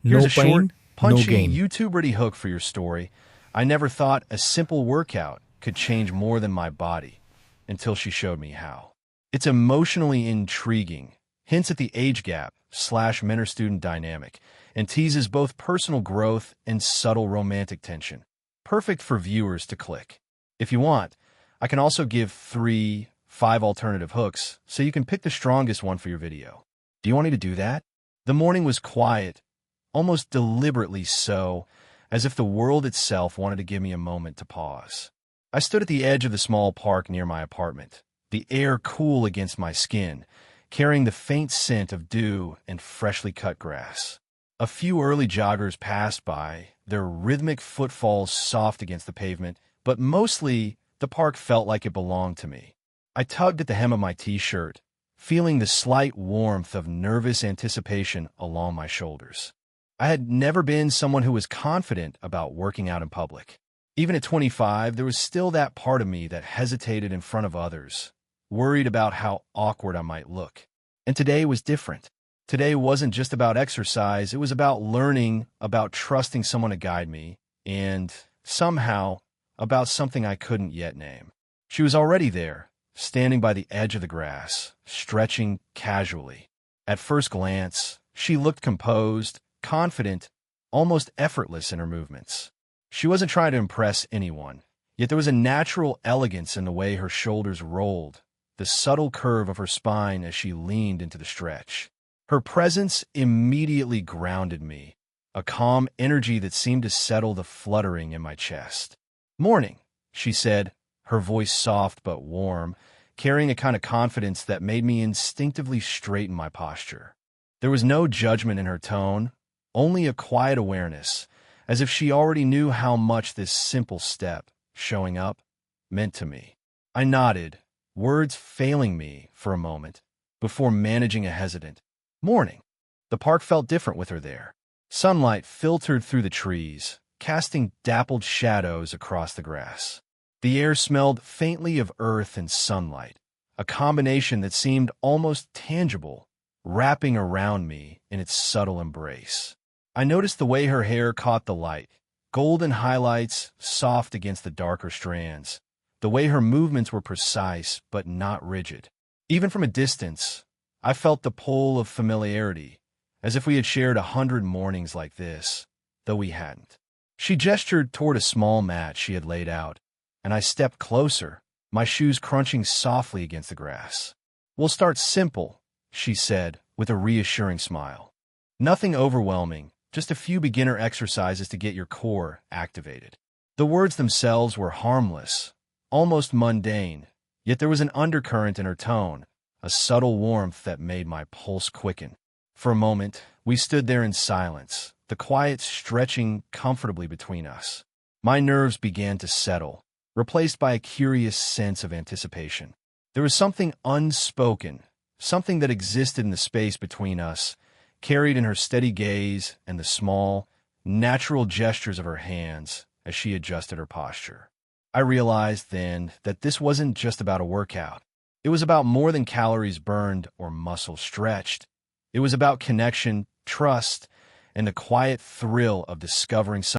Here's No a short, pain, no punchy, gain. YouTube-ready hook for your story. I never thought a simple workout could change more than my body until she showed me how. It's emotionally intriguing, hints at the age gap / mentor-student dynamic, and teases both personal growth and subtle romantic tension. Perfect for viewers to click. If you want, I can also give 5 alternative hooks so you can pick the strongest one for your video. Do you want me to do that? The morning was quiet, almost deliberately so, as if the world itself wanted to give me a moment to pause. I stood at the edge of the small park near my apartment, the air cool against my skin, carrying the faint scent of dew and freshly cut grass. A few early joggers passed by, their rhythmic footfalls soft against the pavement, but mostly the park felt like it belonged to me. I tugged at the hem of my t-shirt, feeling the slight warmth of nervous anticipation along my shoulders. I had never been someone who was confident about working out in public. Even at 25, there was still that part of me that hesitated in front of others, worried about how awkward I might look. And today was different. Today wasn't just about exercise, it was about learning, about trusting someone to guide me, and, somehow, about something I couldn't yet name. She was already there, standing by the edge of the grass, stretching casually. At first glance, she looked composed, confident, almost effortless in her movements. She wasn't trying to impress anyone, yet there was a natural elegance in the way her shoulders rolled, the subtle curve of her spine as she leaned into the stretch. Her presence immediately grounded me, a calm energy that seemed to settle the fluttering in my chest. "Morning," she said, her voice soft but warm, carrying a kind of confidence that made me instinctively straighten my posture. There was no judgment in her tone, only a quiet awareness, as if she already knew how much this simple step, showing up, meant to me. I nodded, words failing me for a moment, before managing a hesitant "Morning." The park felt different with her there. Sunlight filtered through the trees, casting dappled shadows across the grass. The air smelled faintly of earth and sunlight, a combination that seemed almost tangible, wrapping around me in its subtle embrace. I noticed the way her hair caught the light, golden highlights soft against the darker strands, the way her movements were precise but not rigid. Even from a distance, I felt the pull of familiarity, as if we had shared 100 mornings like this, though we hadn't. She gestured toward a small mat she had laid out, and I stepped closer, my shoes crunching softly against the grass. "We'll start simple," she said, with a reassuring smile. "Nothing overwhelming, just a few beginner exercises to get your core activated." The words themselves were harmless, almost mundane, yet there was an undercurrent in her tone, a subtle warmth that made my pulse quicken. For a moment, we stood there in silence, the quiet stretching comfortably between us. My nerves began to settle, replaced by a curious sense of anticipation. There was something unspoken, something that existed in the space between us, carried in her steady gaze and the small, natural gestures of her hands as she adjusted her posture. I realized then that this wasn't just about a workout. It was about more than calories burned or muscle stretched. It was about connection, trust, and the quiet thrill of discovering something